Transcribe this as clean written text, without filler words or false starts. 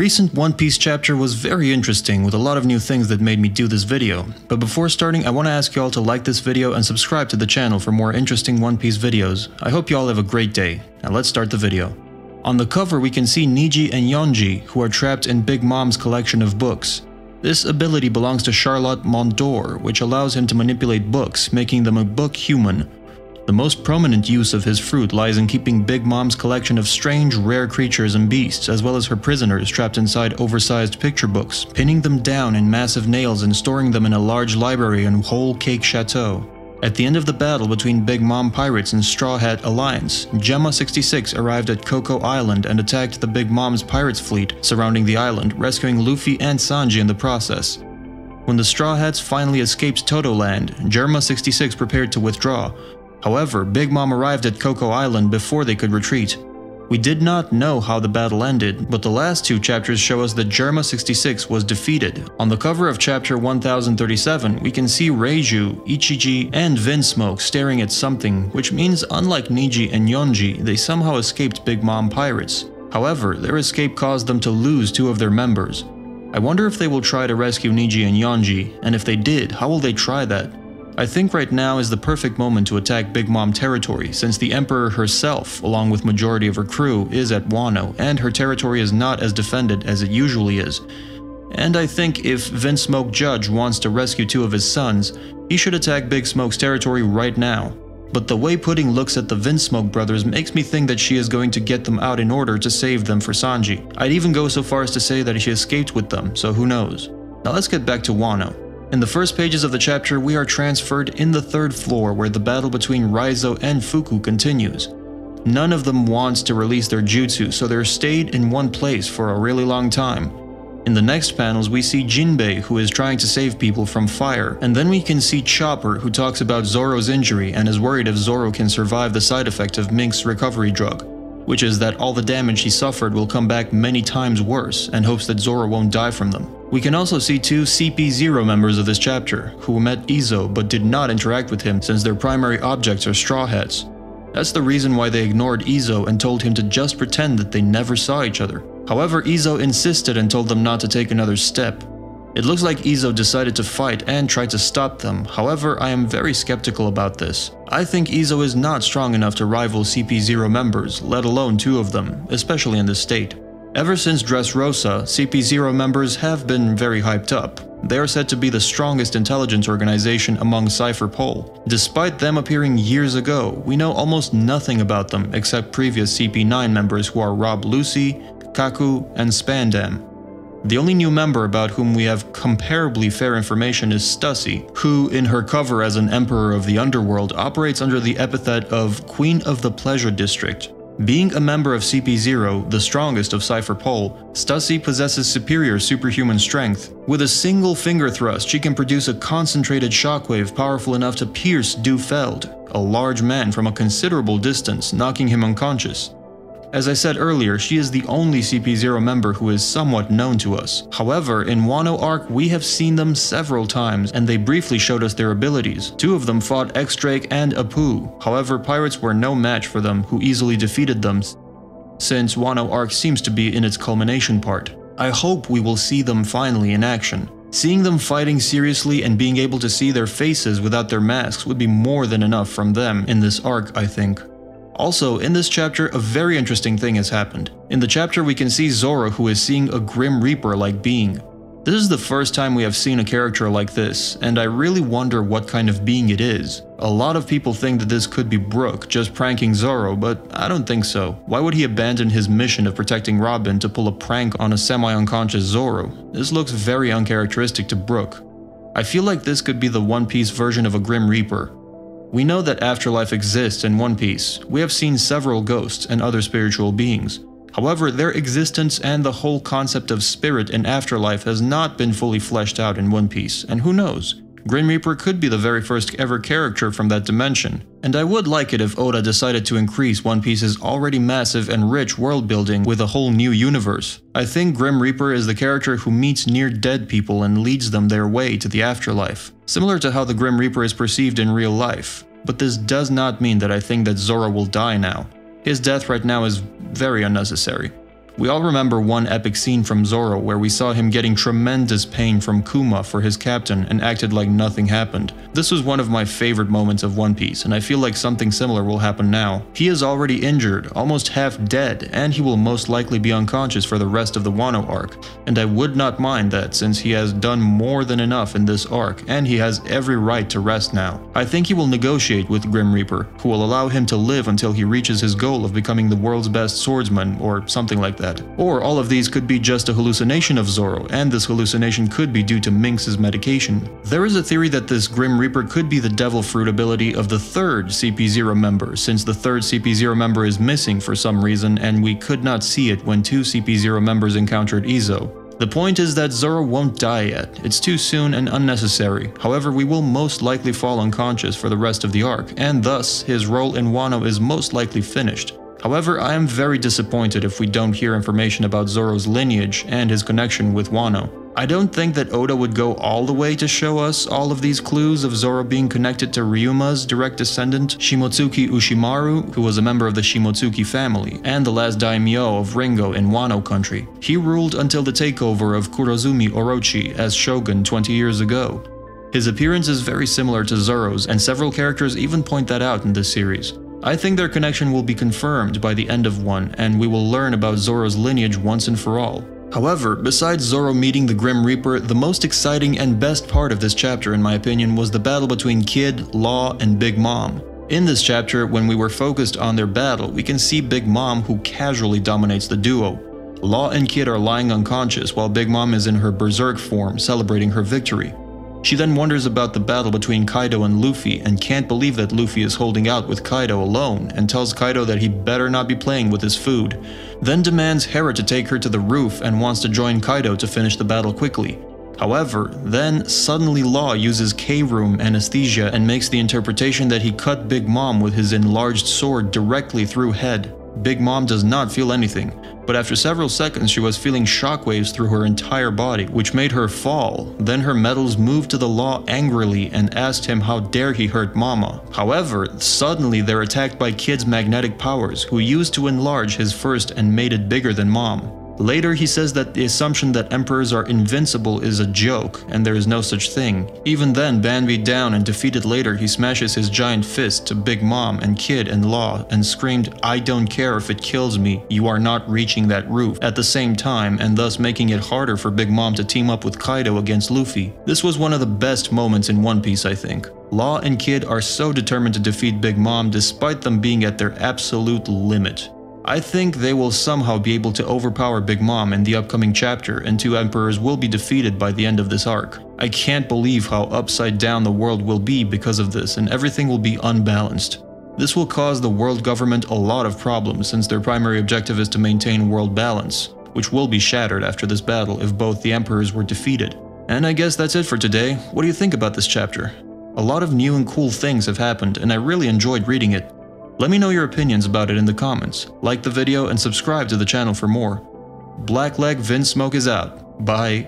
recent One Piece chapter was very interesting with a lot of new things that made me do this video, but before starting I want to ask y'all to like this video and subscribe to the channel for more interesting One Piece videos. I hope y'all have a great day. Now let's start the video. On the cover we can see Niji and Yonji, who are trapped in Big Mom's collection of books. This ability belongs to Charlotte Mondor, which allows him to manipulate books, making them a book human. The most prominent use of his fruit lies in keeping Big Mom's collection of strange, rare creatures and beasts, as well as her prisoners trapped inside oversized picture books, pinning them down in massive nails and storing them in a large library and whole cake chateau. At the end of the battle between Big Mom Pirates and Straw Hat Alliance, Gemma 66 arrived at Coco Island and attacked the Big Mom's pirates fleet surrounding the island, rescuing Luffy and Sanji in the process. When the Straw Hats finally escaped Toto Land, Gemma 66 prepared to withdraw. However, Big Mom arrived at Coco Island before they could retreat. We did not know how the battle ended, but the last two chapters show us that Gemma 66 was defeated. On the cover of chapter 1037, we can see Reiju, Ichiji, and Vinsmoke staring at something, which means unlike Niji and Yonji, they somehow escaped Big Mom Pirates. However, their escape caused them to lose two of their members. I wonder if they will try to rescue Niji and Yonji, and if they did, how will they try that? I think right now is the perfect moment to attack Big Mom territory, since the Emperor herself, along with majority of her crew, is at Wano, and her territory is not as defended as it usually is. And I think if Vinsmoke Judge wants to rescue two of his sons, he should attack Big Smoke's territory right now. But the way Pudding looks at the Vinsmoke brothers makes me think that she is going to get them out in order to save them for Sanji. I'd even go so far as to say that she escaped with them, so who knows. Now let's get back to Wano. In the first pages of the chapter, we are transferred in the third floor where the battle between Raizo and Fuku continues. None of them wants to release their jutsu, so they're stayed in one place for a really long time. In the next panels, we see Jinbei, who is trying to save people from fire, and then we can see Chopper, who talks about Zoro's injury and is worried if Zoro can survive the side effect of Mink's recovery drug, which is that all the damage he suffered will come back many times worse, and hopes that Zoro won't die from them. We can also see two CP0 members of this chapter, who met Izo but did not interact with him since their primary objects are Straw Hats. That's the reason why they ignored Izo and told him to just pretend that they never saw each other. However, Izo insisted and told them not to take another step. It looks like Izo decided to fight and tried to stop them, however I am very skeptical about this. I think Izo is not strong enough to rival CP0 members, let alone two of them, especially in this state. Ever since Dressrosa, CP0 members have been very hyped up. They are said to be the strongest intelligence organization among Cypher Pol. Despite them appearing years ago, we know almost nothing about them except previous CP9 members who are Rob Lucy, Kaku, and Spandam. The only new member about whom we have comparably fair information is Stussy, who, in her cover as an Emperor of the Underworld, operates under the epithet of Queen of the Pleasure District. Being a member of CP0, the strongest of Cypher Pol, Stussy possesses superior superhuman strength. With a single finger thrust, she can produce a concentrated shockwave powerful enough to pierce Du Feld, a large man from a considerable distance, knocking him unconscious. As I said earlier, she is the only CP0 member who is somewhat known to us. However, in Wano Arc, we have seen them several times, and they briefly showed us their abilities. Two of them fought X-Drake and Apu. However, pirates were no match for them, who easily defeated them, since Wano Arc seems to be in its culmination part. I hope we will see them finally in action. Seeing them fighting seriously and being able to see their faces without their masks would be more than enough from them in this arc, I think. Also, in this chapter, a very interesting thing has happened. In the chapter, we can see Zoro, who is seeing a Grim Reaper-like being. This is the first time we have seen a character like this, and I really wonder what kind of being it is. A lot of people think that this could be Brook, just pranking Zoro, but I don't think so. Why would he abandon his mission of protecting Robin to pull a prank on a semi-unconscious Zoro? This looks very uncharacteristic to Brook. I feel like this could be the One Piece version of a Grim Reaper. We know that afterlife exists in One Piece. We have seen several ghosts and other spiritual beings. However, their existence and the whole concept of spirit and afterlife has not been fully fleshed out in One Piece, and who knows? Grim Reaper could be the very first ever character from that dimension. And I would like it if Oda decided to increase One Piece's already massive and rich world building with a whole new universe. I think Grim Reaper is the character who meets near-dead people and leads them their way to the afterlife, similar to how the Grim Reaper is perceived in real life. But this does not mean that I think that Zoro will die now. His death right now is very unnecessary. We all remember one epic scene from Zoro where we saw him getting tremendous pain from Kuma for his captain and acted like nothing happened. This was one of my favorite moments of One Piece, and I feel like something similar will happen now. He is already injured, almost half dead, and he will most likely be unconscious for the rest of the Wano arc. And I would not mind that, since he has done more than enough in this arc, and he has every right to rest now. I think he will negotiate with Grim Reaper, who will allow him to live until he reaches his goal of becoming the world's best swordsman, or something like that. Or all of these could be just a hallucination of Zoro, and this hallucination could be due to Minx's medication. There is a theory that this Grim Reaper could be the Devil Fruit ability of the third CP0 member, since the third CP0 member is missing for some reason and we could not see it when two CP0 members encountered Izo. The point is that Zoro won't die yet, it's too soon and unnecessary. However, we will most likely fall unconscious for the rest of the arc, and thus his role in Wano is most likely finished. However, I am very disappointed if we don't hear information about Zoro's lineage and his connection with Wano. I don't think that Oda would go all the way to show us all of these clues of Zoro being connected to Ryuma's direct descendant, Shimotsuki Ushimaru, who was a member of the Shimotsuki family, and the last daimyo of Ringo in Wano country. He ruled until the takeover of Kurozumi Orochi as shogun 20 years ago. His appearance is very similar to Zoro's, and several characters even point that out in this series. I think their connection will be confirmed by the end of one, and we will learn about Zoro's lineage once and for all. However, besides Zoro meeting the Grim Reaper, the most exciting and best part of this chapter, in my opinion, was the battle between Kid, Law, and Big Mom. In this chapter, when we were focused on their battle, we can see Big Mom, who casually dominates the duo. Law and Kid are lying unconscious while Big Mom is in her berserk form, celebrating her victory. She then wonders about the battle between Kaido and Luffy and can't believe that Luffy is holding out with Kaido alone and tells Kaido that he better not be playing with his food. Then demands Hera to take her to the roof and wants to join Kaido to finish the battle quickly. However, then suddenly Law uses K-Room anesthesia and makes the interpretation that he cut Big Mom with his enlarged sword directly through head. Big Mom does not feel anything, but after several seconds she was feeling shockwaves through her entire body, which made her fall. Then her metals moved to the Law angrily and asked him how dare he hurt Mama. However, suddenly they're attacked by Kid's magnetic powers, who used to enlarge his first and made it bigger than Mom. Later, he says that the assumption that emperors are invincible is a joke, and there is no such thing. Even then, Banby down and defeated later, he smashes his giant fist to Big Mom and Kid and Law and screamed, "I don't care if it kills me, you are not reaching that roof," at the same time, and thus making it harder for Big Mom to team up with Kaido against Luffy. This was one of the best moments in One Piece, I think. Law and Kid are so determined to defeat Big Mom despite them being at their absolute limit. I think they will somehow be able to overpower Big Mom in the upcoming chapter, and two emperors will be defeated by the end of this arc. I can't believe how upside down the world will be because of this, and everything will be unbalanced. This will cause the world government a lot of problems, since their primary objective is to maintain world balance, which will be shattered after this battle if both the emperors were defeated. And I guess that's it for today. What do you think about this chapter? A lot of new and cool things have happened, and I really enjoyed reading it. Let me know your opinions about it in the comments. Like the video and subscribe to the channel for more. Blackleg Vinsmoke is out. Bye.